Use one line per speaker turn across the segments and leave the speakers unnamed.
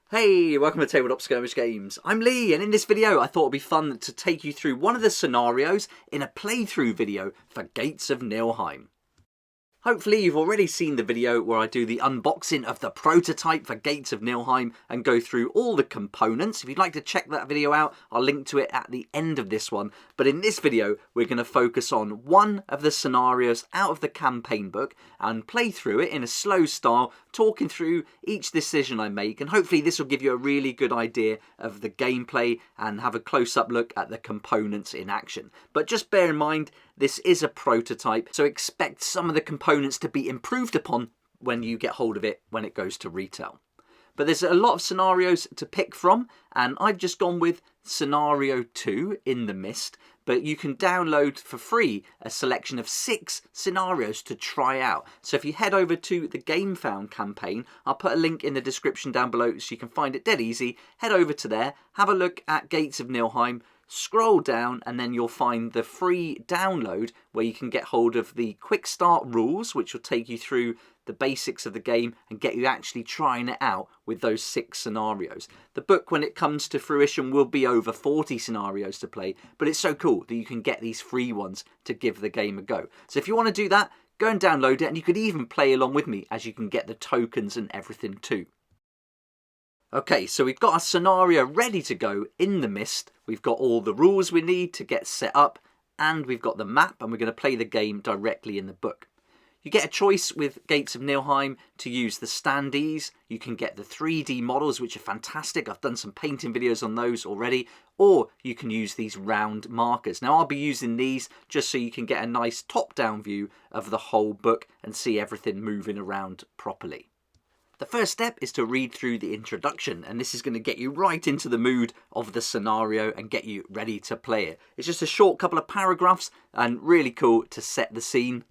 Hey, welcome to Tabletop Skirmish Games. I'm Lee, and in this video I thought it'd be fun to take you through one of the scenarios in a playthrough video for Gates of Niflheim. Hopefully you've already seen the video where I do the unboxing of the prototype for Gates of Niflheim and go through all the components. If you'd like to check that video out, I'll link to it at the end of this one. But in this video, we're going to focus on one of the scenarios out of the campaign book and play through it in a slow style, talking through each decision I make. And hopefully this will give you a really good idea of the gameplay and have a close-up look at the components in action. But just bear in mind, this is a prototype, so expect some of the components to be improved upon when you get hold of it when it goes to retail. But there's a lot of scenarios to pick from, and I've just gone with Scenario 2, In the Mist, but you can download for free a selection of 6 scenarios to try out. So if you head over to the Game Found campaign, I'll put a link in the description down below so you can find it dead easy. Head over to there, have a look at Gates of Niflheim, scroll down, and then you'll find the free download where you can get hold of the quick start rules, which will take you through the basics of the game and get you actually trying it out with those 6 scenarios. The book, when it comes to fruition, will be over 40 scenarios to play, but it's so cool that you can get these free ones to give the game a go. So if you want to do that, go and download it, and you could even play along with me as you can get the tokens and everything too. Okay, so we've got our scenario ready to go in the Mist. We've got all the rules we need to get set up, and we've got the map, and we're going to play the game directly in the book. You get a choice with Gates of Niflheim to use the standees. You can get the 3D models, which are fantastic. I've done some painting videos on those already. Or you can use these round markers. Now I'll be using these just so you can get a nice top-down view of the whole book and see everything moving around properly. The first step is to read through the introduction, and this is going to get you right into the mood of the scenario and get you ready to play it. It's just a short couple of paragraphs and really cool to set the scene.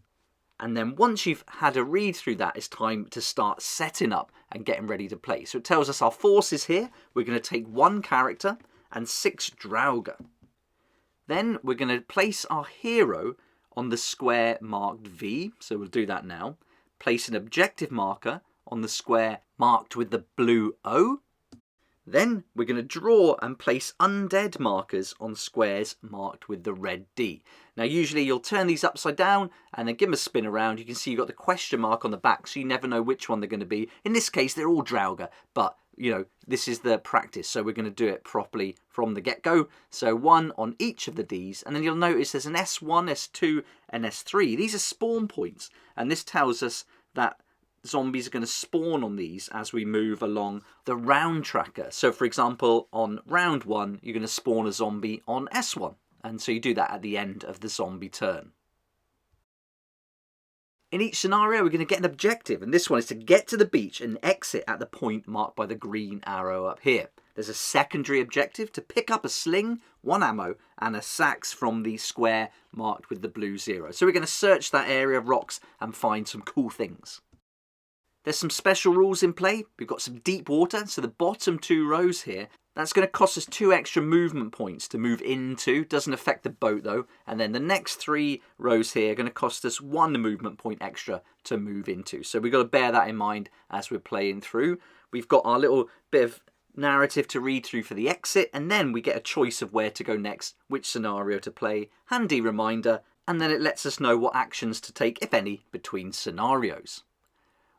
And then once you've had a read through that, it's time to start setting up and getting ready to play. So it tells us our forces here. We're going to take 1 character and 6 Draugr. Then we're going to place our hero on the square marked V. So we'll do that now. Place an objective marker on the square marked with the blue O. Then we're going to draw and place undead markers on squares marked with the red D. Now usually you'll turn these upside down and then give them a spin around. You can see you've got the question mark on the back, so you never know which one they're going to be. In this case they're all Draugr, but you know, this is the practice, so we're going to do it properly from the get-go. So 1 on each of the Ds, and then you'll notice there's an S1, S2 and S3. These are spawn points, and this tells us that zombies are going to spawn on these as we move along the round tracker. So for example, on round 1 you're going to spawn a zombie on S1, and so you do that at the end of the zombie turn. In each scenario we're going to get an objective, and this one is to get to the beach and exit at the point marked by the green arrow up here. There's a secondary objective to pick up a sling, 1 ammo and a sax from the square marked with the blue 0. So we're going to search that area of rocks and find some cool things. There's some special rules in play. We've got some deep water, so the bottom 2 rows here, that's going to cost us 2 extra movement points to move into. Doesn't affect the boat though. And then the next 3 rows here are going to cost us 1 movement point extra to move into. So we've got to bear that in mind as we're playing through. We've got our little bit of narrative to read through for the exit, and then we get a choice of where to go next, which scenario to play, handy reminder, and then it lets us know what actions to take, if any, between scenarios.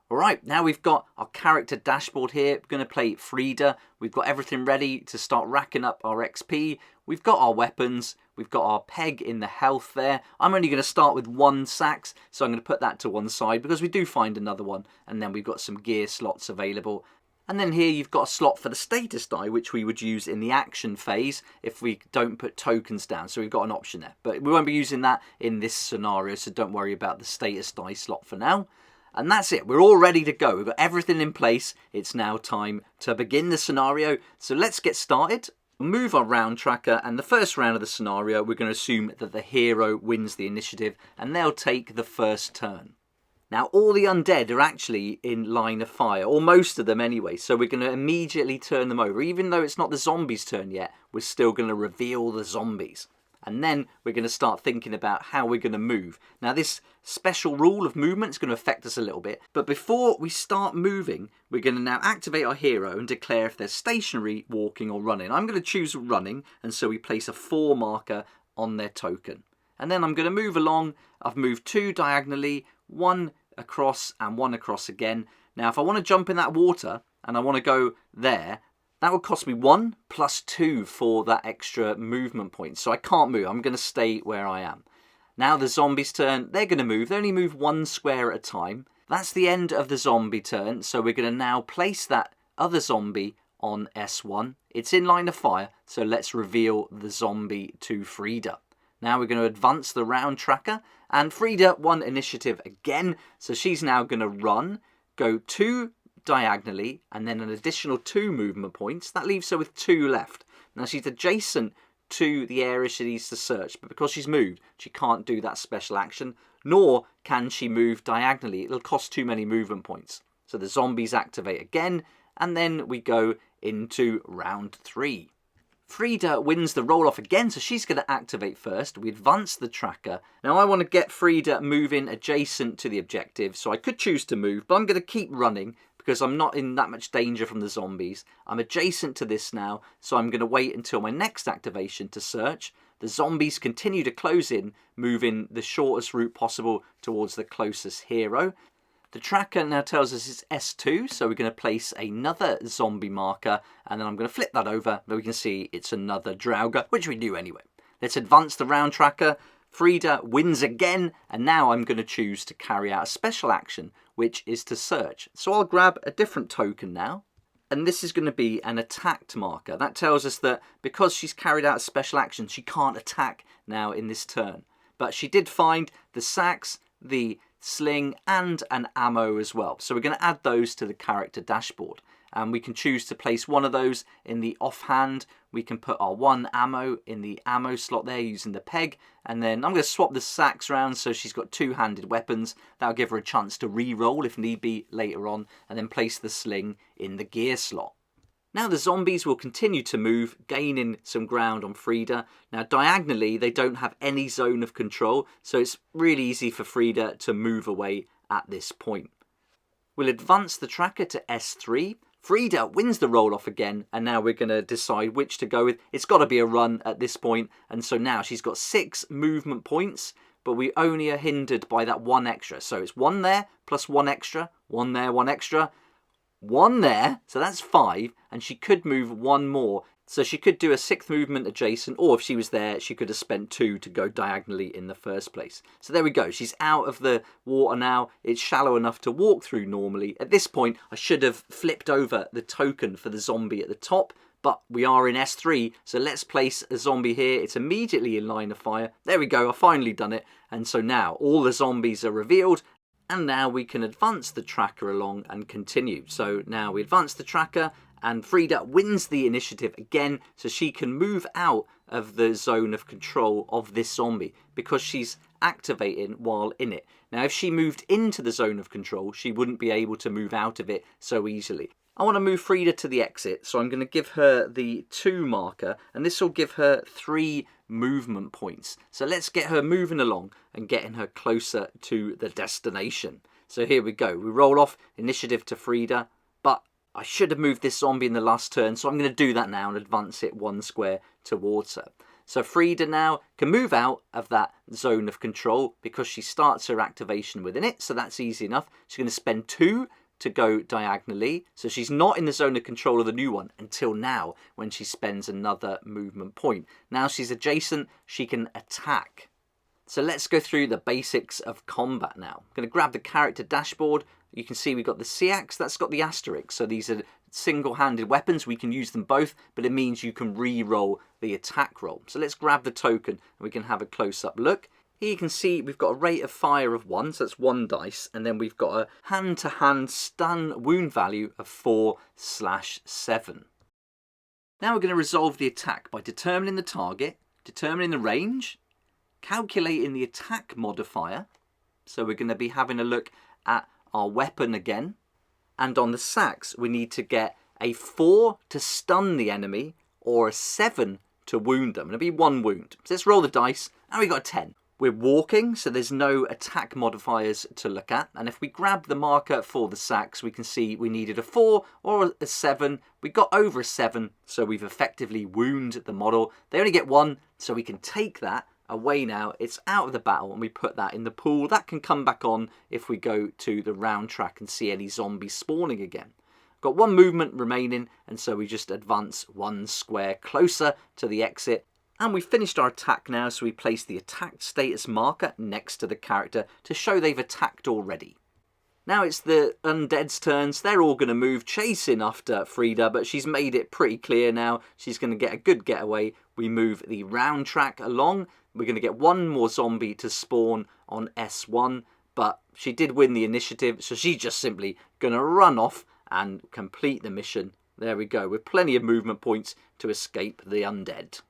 Alright, now we've got our character dashboard here. We're going to play Frida. We've got everything ready to start racking up our XP. We've got our weapons. We've got our peg in the health there. I'm only going to start with 1 sax, so I'm going to put that to one side because we do find another one. And then we've got some gear slots available. And then here you've got a slot for the status die, which we would use in the action phase if we don't put tokens down. So we've got an option there. But we won't be using that in this scenario, so don't worry about the status die slot for now. And that's it. We're all ready to go. We've got everything in place. It's now time to begin the scenario. So let's get started. Move our round tracker, and the first round of the scenario, we're going to assume that the hero wins the initiative and they'll take the first turn. Now all the undead are actually in line of fire, or most of them anyway, so we're going to immediately turn them over. Even though it's not the zombies' turn yet, we're still going to reveal the zombies. and then we're going to start thinking about how we're going to move. Now this special rule of movement is going to affect us a little bit, but before we start moving, we're going to now activate our hero and declare if they're stationary, walking or running. I'm going to choose running, and so we place a 4 marker on their token. And then I'm going to move along. I've moved 2 diagonally, 1 across and 1 across again. Now if I want to jump in that water and I want to go there, that would cost me 1 plus 2 for that extra movement point. So I can't move. I'm going to stay where I am. Now the zombie's turn. They're going to move. They only move 1 square at a time. That's the end of the zombie turn. So we're going to now place that other zombie on S1. It's in line of fire. So let's reveal the zombie to Frida. Now we're going to advance the round tracker. And Frida won initiative again. So she's now going to run, go 2 diagonally, and then an additional 2 movement points. That leaves her with 2 left. Now she's adjacent to the area she needs to search, but because she's moved, she can't do that special action, nor can she move diagonally. It'll cost too many movement points. So the zombies activate again, and then we go into round 3. Frida wins the roll-off again, so she's going to activate first. We advance the tracker. Now I want to get Frida moving adjacent to the objective, so I could choose to move, but I'm going to keep running because I'm not in that much danger from the zombies. I'm adjacent to this now, so I'm going to wait until my next activation to search. The zombies continue to close in, moving the shortest route possible towards the closest hero. The tracker now tells us it's S2, so we're going to place another zombie marker, and then I'm going to flip that over, but we can see it's another Draugr, which we knew anyway. Let's advance the round tracker. Frida wins again, and now I'm going to choose to carry out a special action, which is to search. So I'll grab a different token now, and this is going to be an attacked marker. That tells us that because she's carried out a special action, she can't attack now in this turn. But she did find the sacks, the sling and an ammo as well. So we're going to add those to the character dashboard. And we can choose to place one of those in the offhand. We can put our 1 ammo in the ammo slot there using the peg. And then I'm going to swap the sacks around so she's got 2-handed weapons. That'll give her a chance to re-roll if need be later on. And then place the sling in the gear slot. Now the zombies will continue to move, gaining some ground on Frida. Now diagonally they don't have any zone of control, so it's really easy for Frida to move away at this point. We'll advance the tracker to S3. Frida wins the roll-off again, and now we're going to decide which to go with. It's got to be a run at this point, and so now she's got 6 movement points, but we only are hindered by that 1 extra. So it's 1 there, plus 1 extra, 1 there, 1 extra. 1 there, so that's 5, and she could move 1 more. So she could do a 6th movement adjacent, or if she was there, she could have spent 2 to go diagonally in the first place. So there we go. She's out of the water now. It's shallow enough to walk through normally. At this point, I should have flipped over the token for the zombie at the top, but we are in S3, so let's place a zombie here. It's immediately in line of fire. There we go. I've finally done it. And so now all the zombies are revealed. And now we can advance the tracker along and continue. So now we advance the tracker and Frida wins the initiative again. So she can move out of the zone of control of this zombie because she's activating while in it. Now if she moved into the zone of control, she wouldn't be able to move out of it so easily. I want to move Frida to the exit, so I'm going to give her the 2 marker, and this will give her 3 movement points. So let's get her moving along and getting her closer to the destination. So here we go. We roll off initiative to Frida, but I should have moved this zombie in the last turn, so I'm going to do that now and advance it 1 square towards her. So Frida now can move out of that zone of control because she starts her activation within it, so that's easy enough. She's going to spend 2 to go diagonally, so she's not in the zone of control of the new one until now when she spends another movement point. Now she's adjacent, she can attack. So let's go through the basics of combat now. I'm going to grab the character dashboard. You can see we've got the C-axe, that's got the asterisk, so these are single-handed weapons. We can use them both, but it means you can re-roll the attack roll. So let's grab the token and we can have a close-up look. Here you can see we've got a rate of fire of 1, so that's 1 dice, and then we've got a hand-to-hand stun wound value of 4/7. Now we're going to resolve the attack by determining the target, determining the range, calculating the attack modifier, so we're going to be having a look at our weapon again, and on the sacks we need to get a 4 to stun the enemy or a 7 to wound them. It'll be 1 wound. So let's roll the dice, and we got a 10. We're walking, so there's no attack modifiers to look at. And if we grab the marker for the sacks, we can see we needed a 4 or a 7. We got over a 7, so we've effectively wounded the model. They only get 1, so we can take that away now. It's out of the battle, and we put that in the pool. That can come back on if we go to the round track and see any zombies spawning again. Got 1 movement remaining, and so we just advance 1 square closer to the exit. And we've finished our attack now, so we place the attack status marker next to the character to show they've attacked already. Now it's the undead's turns. They're all going to move chasing after Frida, but she's made it pretty clear now. She's going to get a good getaway. We move the round track along. We're going to get 1 more zombie to spawn on S1, but she did win the initiative, so she's just simply going to run off and complete the mission. There we go, with plenty of movement points to escape the undead.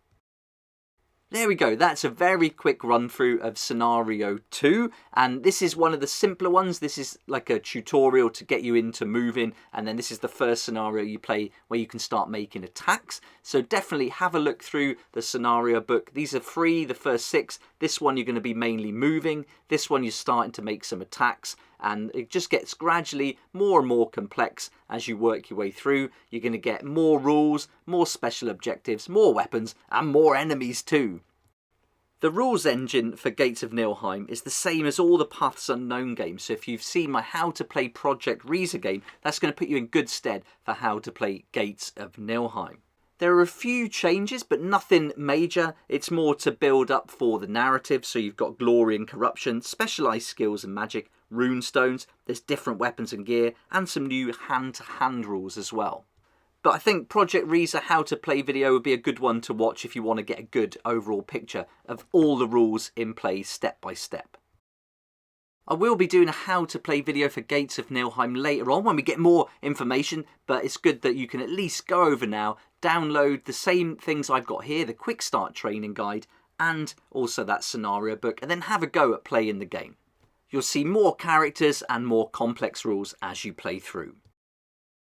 There we go, that's a very quick run through of scenario 2, and this is one of the simpler ones. This is like a tutorial to get you into moving, and then this is the first scenario you play where you can start making attacks. So definitely have a look through the scenario book. These are free, the first 6. This one you're going to be mainly moving. This one you're starting to make some attacks, and it just gets gradually more and more complex as you work your way through. You're going to get more rules, more special objectives, more weapons, and more enemies too. The rules engine for Gates of Niflheim is the same as all the Paths Unknown games, so if you've seen my How to Play Project Reza game, that's going to put you in good stead for how to play Gates of Niflheim. There are a few changes, but nothing major. It's more to build up for the narrative, so you've got glory and corruption, specialised skills and magic, rune stones, there's different weapons and gear, and some new hand-to-hand rules as well. But I think Project Reza How to Play video would be a good one to watch if you want to get a good overall picture of all the rules in play step by step. I will be doing a how to play video for Gates of Niflheim later on when we get more information, but it's good that you can at least go over now, download the same things I've got here, the quick start training guide, and also that scenario book, and then have a go at playing the game. You'll see more characters and more complex rules as you play through.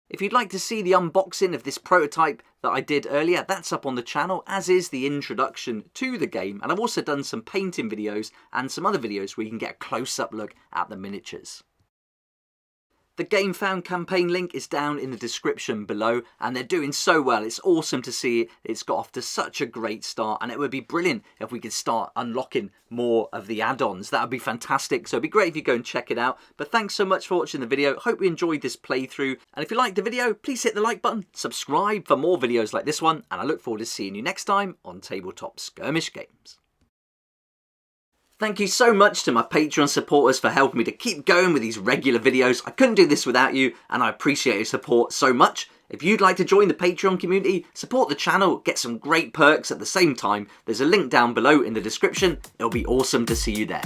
If you'd like to see the unboxing of this prototype that I did earlier, that's up on the channel, as is the introduction to the game. And I've also done some painting videos and some other videos where you can get a close-up look at the miniatures. The Game Found campaign link is down in the description below, and they're doing so well. It's awesome to see it. It's got off to such a great start, and it would be brilliant if we could start unlocking more of the add-ons. That would be fantastic. So it'd be great if you go and check it out. But thanks so much for watching the video. Hope you enjoyed this playthrough. And if you liked the video, please hit the like button, subscribe for more videos like this one, and I look forward to seeing you next time on Tabletop Skirmish Games. Thank you so much to my Patreon supporters for helping me to keep going with these regular videos. I couldn't do this without you, and I appreciate your support so much. If you'd like to join the Patreon community, support the channel, get some great perks at the same time, there's a link down below in the description. It'll be awesome to see you there.